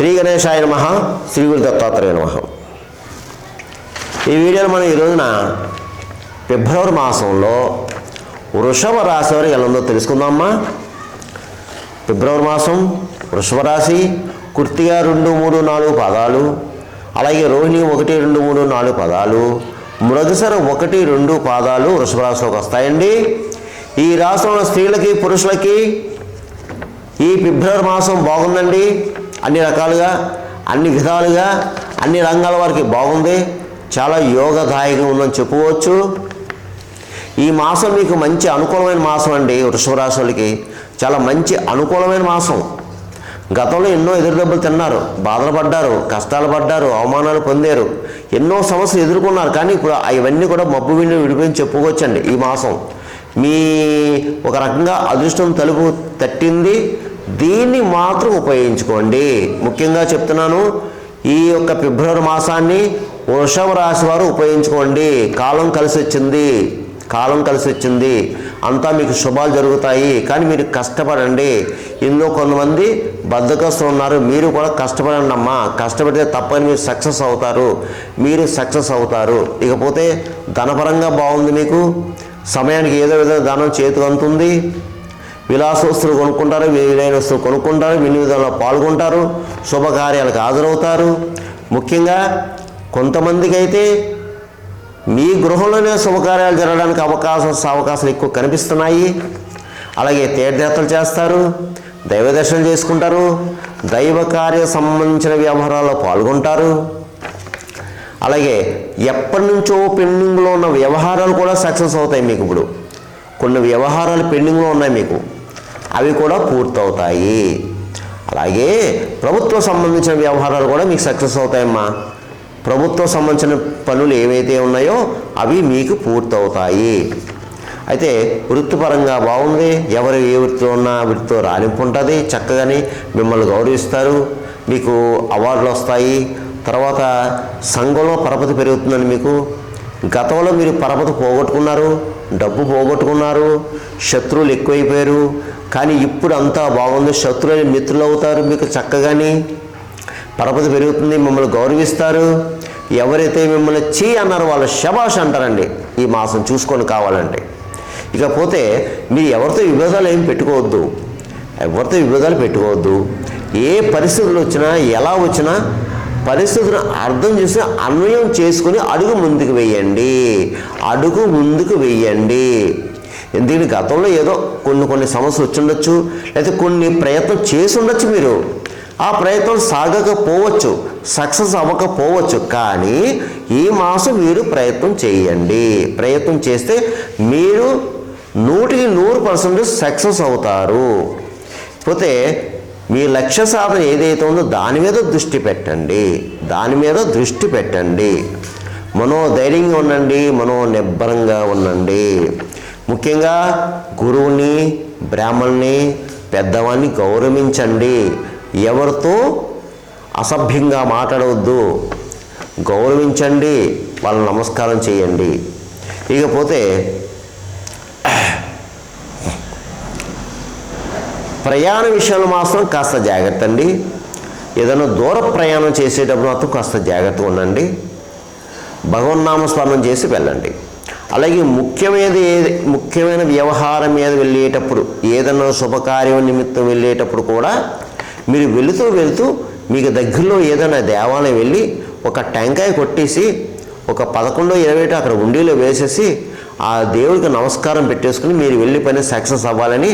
శ్రీ గణేశాయ నమః. శ్రీ గురు దత్తాత్రేయ నమః. ఈ వీడియోలో మనం ఈ రోజున ఫిబ్రవరి మాసంలో వృషభ రాశి వారికి ఎలా ఉందో తెలుసుకుందామా. ఫిబ్రవరి మాసం వృషభ రాశి కృత్తిక 2, 3, 4 పదాలు, అలాగే రోహిణి 1, 2, 3, 4 పదాలు, మృగశిర 1, 2 పాదాలు వృషభ రాశిలోకి వస్తాయండి. ఈ రాశిలో ఉన్న స్త్రీలకి పురుషులకి ఈ ఫిబ్రవరి మాసం బాగుందండి. అన్ని రకాలుగా, అన్ని విధాలుగా, అన్ని రంగాల వారికి బాగుంది. చాలా యోగదాయకంగా ఉందని చెప్పుకోవచ్చు. ఈ మాసం మీకు మంచి అనుకూలమైన మాసం అండి. వృషభ రాశి వాళ్ళకి చాలా మంచి అనుకూలమైన మాసం. గతంలో ఎన్నో ఎదురుదెబ్బలు తిన్నారు, బాధలు పడ్డారు, కష్టాలు పడ్డారు, అవమానాలు పొందారు, ఎన్నో సమస్యలు ఎదుర్కొన్నారు. కానీ ఇప్పుడు అవన్నీ కూడా మబ్బు విండి విడిపోయి చెప్పుకోవచ్చండి. ఈ మాసం మీ ఒక రకంగా అదృష్టం తలుపు తట్టింది. దీన్ని మాత్రం ఉపయోగించుకోండి. ముఖ్యంగా చెప్తున్నాను, ఈ యొక్క ఫిబ్రవరి మాసాన్ని వృషభ రాశి వారు ఉపయోగించుకోండి. కాలం కలిసి వచ్చింది, అంతా మీకు శుభాలు జరుగుతాయి. కానీ మీరు కష్టపడండి. ఇందులో కొంతమంది బద్ధకస్తులు ఉన్నారు, మీరు కూడా కష్టపడండి అమ్మా. కష్టపడితే తప్పని మీరు సక్సెస్ అవుతారు. ఇకపోతే ధనపరంగా బాగుంది. మీకు సమయానికి ఏదో విధంగా ధనం చేతికి అందుతుంది. విలాస వస్తువులు కొనుక్కుంటారు, విలువైన వస్తువులు కొనుక్కుంటారు, వినియోగంలో పాల్గొంటారు, శుభకార్యాలకు హాజరవుతారు. ముఖ్యంగా కొంతమందికి అయితే మీ గృహంలోనే శుభకార్యాలు జరగడానికి అవకాశాలు ఎక్కువ కనిపిస్తున్నాయి. అలాగే తీర్థయాత్రలు చేస్తారు, దైవ దర్శనం చేసుకుంటారు, దైవ కార్య సంబంధించిన వ్యవహారాల్లో పాల్గొంటారు. అలాగే ఎప్పటి నుంచో పెండింగ్లో ఉన్న వ్యవహారాలు కూడా సక్సెస్ అవుతాయి. మీకు ఇప్పుడు కొన్ని వ్యవహారాలు పెండింగ్లో ఉన్నాయి, మీకు అవి కూడా పూర్తవుతాయి. అలాగే ప్రభుత్వం సంబంధించిన వ్యవహారాలు కూడా మీకు సక్సెస్ అవుతాయమ్మా. ప్రభుత్వం సంబంధించిన పనులు ఏవైతే ఉన్నాయో అవి మీకు పూర్తవుతాయి. అయితే వృత్తిపరంగా బాగుంది. ఎవరు ఏ వృత్తిలో ఉన్నా వృత్తితో రాణింపు ఉంటుంది. చక్కగానే మిమ్మల్ని గౌరవిస్తారు, మీకు అవార్డులు వస్తాయి. తర్వాత సంఘంలో పరపతి పెరుగుతుందని మీకు గతంలో మీరు పరపతి పోగొట్టుకున్నారు, డబ్బు పోగొట్టుకున్నారు, శత్రువులు ఎక్కువైపోయారు. కానీ ఇప్పుడు అంతా బాగుంది. శత్రువులు మిత్రులు అవుతారు. మీకు చక్కగాని పరపతి పెరుగుతుంది, మిమ్మల్ని గౌరవిస్తారు. ఎవరైతే మిమ్మల్ని చీ అన్నారో వాళ్ళు శబాష్ అంటారండి. ఈ మాసం చూసుకొని కావాలంటే. ఇకపోతే మీరు ఎవరితో విభేదాలు పెట్టుకోవద్దు. ఏ పరిస్థితులు వచ్చినా, ఎలా వచ్చినా పరిస్థితులను అర్థం చేసి అన్వయం చేసుకుని అడుగు ముందుకు వెయ్యండి. ఎందుకంటే గతంలో ఏదో కొన్ని సమస్యలు వచ్చుండొచ్చు, లేకపోతే కొన్ని ప్రయత్నం చేసి ఉండొచ్చు. మీరు ఆ ప్రయత్నం సాగకపోవచ్చు, సక్సెస్ అవ్వకపోవచ్చు. కానీ ఈ మాసం మీరు ప్రయత్నం చేయండి. ప్రయత్నం చేస్తే మీరు 100% సక్సెస్ అవుతారు. పోతే మీ లక్ష్య సాధన ఏదైతే ఉందో దాని మీద దృష్టి పెట్టండి. మనోధైర్యంగా ఉండండి, మనోనిబ్బరంగా ఉండండి. ముఖ్యంగా గురువుని, బ్రాహ్మణుని, పెద్దవాడిని గౌరవించండి. ఎవరితో అసభ్యంగా మాట్లాడవద్దు, గౌరవించండి, వాళ్ళని నమస్కారం చేయండి. ఇకపోతే ప్రయాణ విషయంలో మాత్రం కాస్త జాగ్రత్త అండి. ఏదైనా దూర ప్రయాణం చేసేటప్పుడు మాత్రం కాస్త జాగ్రత్తగా ఉండండి. భగవన్నామస్మరణం చేసి వెళ్ళండి. అలాగే ముఖ్యమైన వ్యవహారం మీద వెళ్ళేటప్పుడు, ఏదైనా శుభకార్యం నిమిత్తం వెళ్ళేటప్పుడు కూడా మీరు వెళుతూ మీకు దగ్గరలో ఏదైనా దేవాలయం వెళ్ళి ఒక టెంకాయ కొట్టేసి ఒక 11, 20 అక్కడ ఉండీలో వేసేసి ఆ దేవుడికి నమస్కారం పెట్టేసుకుని మీరు వెళ్ళి పని సక్సెస్ అవ్వాలని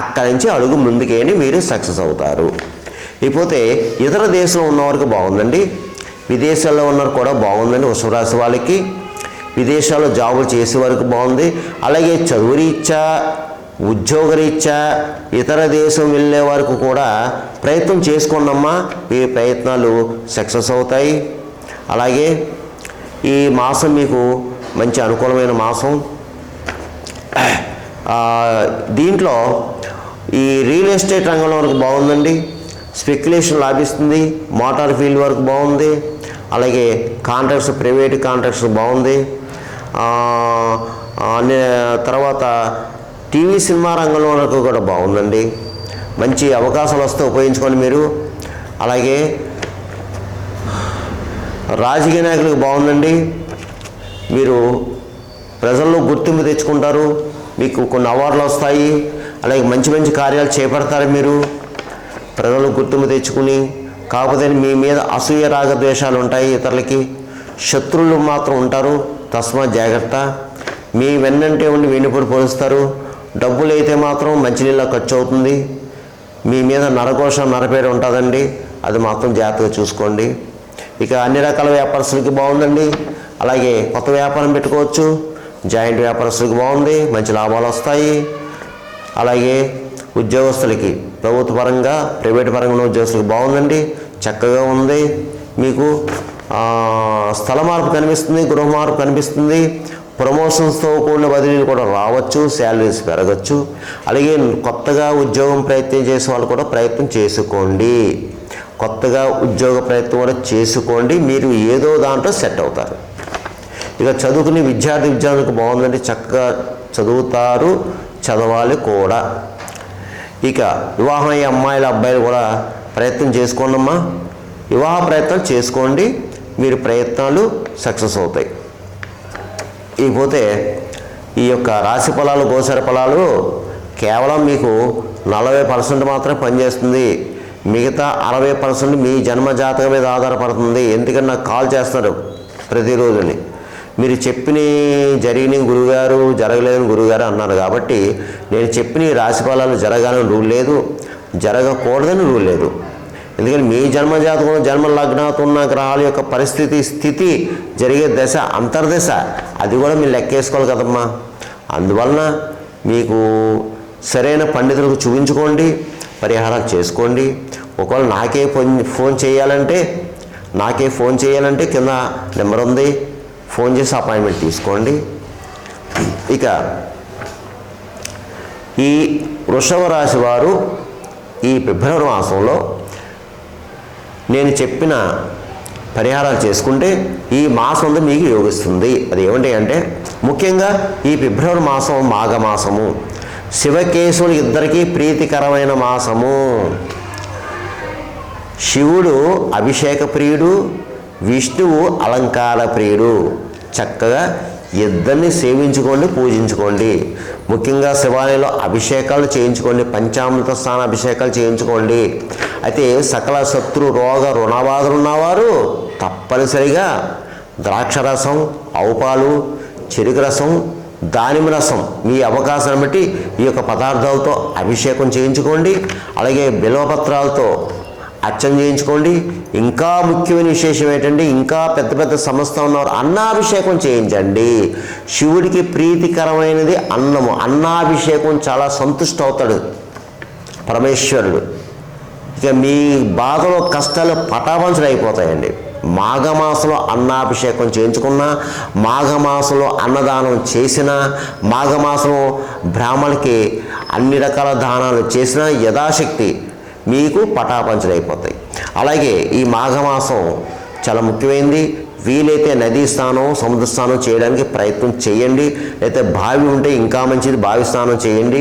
అక్కడి నుంచి అడుగు ముందుకేని మీరు సక్సెస్ అవుతారు. ఇకపోతే ఇతర దేశంలో ఉన్నవారికి బాగుందండి. విదేశాల్లో ఉన్నవారు కూడా బాగుందండి. వృషభ రాశి వాళ్ళకి విదేశాల్లో జాబులు చేసే వరకు బాగుంది. అలాగే చదువు రీత్యా, ఉద్యోగరీత్యా ఇతర దేశం వెళ్ళే వరకు కూడా ప్రయత్నం చేసుకోండమ్మా. మీ ప్రయత్నాలు సక్సెస్ అవుతాయి. అలాగే ఈ మాసం మీకు మంచి అనుకూలమైన మాసం. దీంట్లో ఈ రియల్ ఎస్టేట్ రంగంలో వరకు బాగుందండి. స్పెక్యులేషన్ లాభిస్తుంది. మోటార్ ఫీల్డ్ వరకు బాగుంది. అలాగే కాంట్రాక్ట్స్, ప్రైవేట్ కాంట్రాక్ట్స్ బాగుంది. తర్వాత టీవీ సినిమా రంగంలో వరకు కూడా బాగుందండి. మంచి అవకాశాలు వస్తే ఉపయోగించుకొని మీరు. అలాగే రాజకీయ నాయకులకు బాగుందండి. మీరు ప్రజల్లో గుర్తింపు తెచ్చుకుంటారు, మీకు కొన్ని అవార్డులు వస్తాయి, అలాగే మంచి మంచి కార్యాలు చేపడతారు. మీరు ప్రజలు గుర్తింపు తెచ్చుకుని, కాకపోతే మీ మీద అసూయ రాగద్వేషాలు ఉంటాయి, ఇతరులకి శత్రువులు మాత్రం ఉంటారు. తస్మాత్ జాగ్రత్త. మీ వెన్నంటే ఉండి వెన్నుపొడి పొడుస్తారు. డబ్బులు అయితే మాత్రం మంచినీళ్ళ ఖర్చు అవుతుంది. మీ మీద నరకోశం నరపేరు ఉంటుందండి, అది మాత్రం జాగ్రత్తగా చూసుకోండి. ఇక అన్ని రకాల వ్యాపారస్తులకి బాగుందండి. అలాగే కొత్త వ్యాపారం పెట్టుకోవచ్చు. జాయింట్ వ్యాపారస్తులకి బాగుంది, మంచి లాభాలు వస్తాయి. అలాగే ఉద్యోగస్తులకి ప్రభుత్వ పరంగా ప్రైవేట్ పరంగా ఉద్యోగస్తులకి బాగుందండి, చక్కగా ఉంది. మీకు స్థల మార్పు కనిపిస్తుంది, గృహ మార్పు కనిపిస్తుంది. ప్రమోషన్స్తో కూడిన బదిలీలు కూడా రావచ్చు, శాలరీస్ పెరగచ్చు. అలాగే కొత్తగా ఉద్యోగం ప్రయత్నం చేసే వాళ్ళు కూడా ప్రయత్నం చేసుకోండి. కొత్తగా ఉద్యోగ ప్రయత్నం కూడా చేసుకోండి, మీరు ఏదో దాంట్లో సెట్ అవుతారు. ఇక చదువుకునే విద్యార్థులకు బాగుందండి, చక్కగా చదువుతారు, చదవాలి కూడా. ఇక వివాహం అయ్యే అమ్మాయిలు అబ్బాయిలు కూడా ప్రయత్నం చేసుకోండి అమ్మా. వివాహ ప్రయత్నం చేసుకోండి, మీరు ప్రయత్నాలు సక్సెస్ అవుతాయి. ఇకపోతే ఈ యొక్క రాశి ఫలాలు, గోచర ఫలాలు కేవలం మీకు 40% మాత్రమే పనిచేస్తుంది. మిగతా 60% మీ జన్మ జాతకం మీద ఆధారపడుతుంది. ఎందుకంటే నాకు కాల్ చేస్తారు ప్రతిరోజుని, మీరు చెప్పిన జరిగిన గురువుగారు, జరగలేదని గురువుగారు అన్నారు. కాబట్టి నేను చెప్పిన రాశి ఫలాలు జరగాలని రూల్ లేదు, జరగకూడదని రూల్ లేదు. ఎందుకంటే మీ జన్మ జాతకంలో జన్మ లగ్నాతో ఉన్న గ్రహాల యొక్క పరిస్థితి, స్థితి, జరిగే దశ, అంతర్దశ, అది కూడా మీరు లెక్కేసుకోవాలి కదమ్మా. అందువలన మీకు సరైన పండితులకు చూపించుకోండి, పరిహారాలు చేసుకోండి. ఒకవేళ నాకే ఫోన్ చేయాలంటే కింద నెంబర్ ఉంది, ఫోన్ చేసి అపాయింట్మెంట్ తీసుకోండి. ఇక ఈ వృషభ రాశి వారు ఈ ఫిబ్రవరి మాసంలో నేను చెప్పిన పరిహారాలు చేసుకుంటే ఈ మాసం అంతా మీకు యోగిస్తుంది. అది ఏమిటి అంటే, ముఖ్యంగా ఈ ఫిబ్రవరి మాసం మాఘమాసము, శివకేశవులు ఇద్దరికీ ప్రీతికరమైన మాసము. శివుడు అభిషేక ప్రియుడు, విష్ణువు అలంకార ప్రియుడు. చక్కగా ఇద్దరిని సేవించుకోండి, పూజించుకోండి. ముఖ్యంగా శివాలయంలో అభిషేకాలు చేయించుకోండి, పంచామృత స్నాన అభిషేకాలు చేయించుకోండి. అయితే సకల శత్రు రోగ రుణబాధలు ఉన్నవారు తప్పనిసరిగా ద్రాక్షరసం, ఆవుపాలు, చెరుకు రసం, దానిమ్మ రసం, మీ అవకాశాన్ని బట్టి ఈ యొక్క పదార్థాలతో అభిషేకం చేయించుకోండి. అలాగే బిల్వపత్రాలతో అర్చన చేయించుకోండి. ఇంకా ముఖ్యమైన విశేషం ఏంటంటే, ఇంకా పెద్ద పెద్ద సంస్థ ఉన్నవారు అన్నాభిషేకం చేయించండి. శివుడికి ప్రీతికరమైనది అన్నము. అన్నాభిషేకం చాలా సంతుష్టి అవుతాడు పరమేశ్వరుడు. ఇక మీ బాధలో కష్టాలు పటాపంచలు అయిపోతాయండి. మాఘమాసంలో అన్నాభిషేకం చేయించుకున్నా, మాఘమాసంలో అన్నదానం చేసినా, మాఘమాసంలో బ్రాహ్మణులకి అన్ని రకాల దానాలు చేసినా యథాశక్తి మీకు పటాపంచలు అయిపోతాయి. అలాగే ఈ మాఘమాసం చాలా ముఖ్యమైనది. వీలైతే నదీ స్నానం, సముద్ర స్నానం చేయడానికి ప్రయత్నం చేయండి. అయితే బావి ఉంటే ఇంకా మంచిది, బావి స్నానం చేయండి.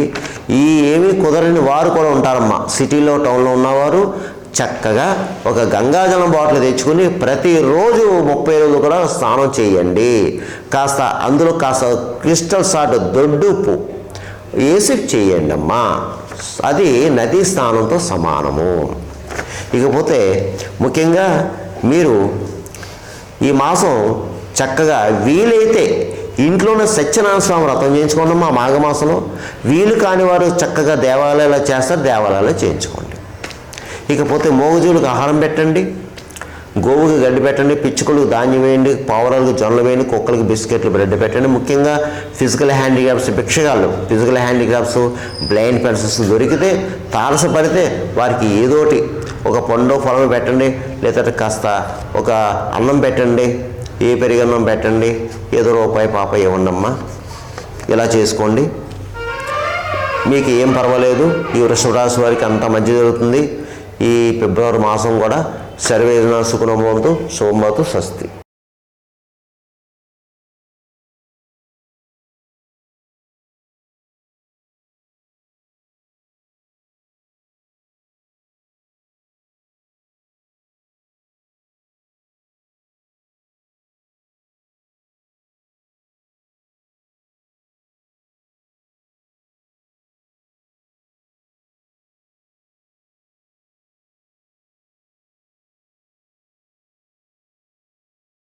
ఈ ఏమీ కుదరని వారు కూడా ఉంటారమ్మా. సిటీలో, టౌన్లో ఉన్నవారు చక్కగా ఒక గంగాజలం బాటిల్ తెచ్చుకుని ప్రతిరోజు 30 రోజులు కూడా స్నానం చేయండి. అందులో కాస్త క్రిస్టల్ సాల్ట్, దొడ్డుప్పు వేసి చేయండి అమ్మా. అది నదీ స్నానంతో సమానము. ఇకపోతే ముఖ్యంగా మీరు ఈ మాసం చక్కగా వీలైతే ఇంట్లోనే సత్యనారాయణ స్వామి వ్రతం చేయించుకోండి అమ్మా మాఘమాసంలో. వీలు కాని వారు చక్కగా దేవాలయాలు చేస్తారు, దేవాలయాలు చేయించుకోండి. ఇకపోతే మోగజీవులకు ఆహారం పెట్టండి, గోవుకి గడ్డి పెట్టండి, పిచ్చుకలకు ధాన్యం వేయండి, పావురాలకు జొన్నలు వేయండి, కుక్కలకు బిస్కెట్లు, బ్రెడ్ పెట్టండి. ముఖ్యంగా ఫిజికల్ హ్యాండిక్రాఫ్ట్స్ భిక్షగాళ్ళు, ఫిజికల్ హ్యాండిక్రాఫ్ట్స్, బ్లైండ్ పర్సన్స్ దొరికితే, తారసపడితే వారికి ఏదోటి ఒక పండు పొలం పెట్టండి, లేదంటే కాస్త ఒక అన్నం పెట్టండి, ఏ పెరిగన్నం పెట్టండి, ఏదో రూపాయి పాప ఇవ్వండమ్మా. ఇలా చేసుకోండి, మీకు ఏం పర్వాలేదు. ఈ వృషభ రాశి వారికి అంత మంచి జరుగుతుంది. ఈ ఫిబ్రవరి మాసం కూడా సర్వేజన సుఖనోభవంతు, శుభంభవతు, స్వస్తి.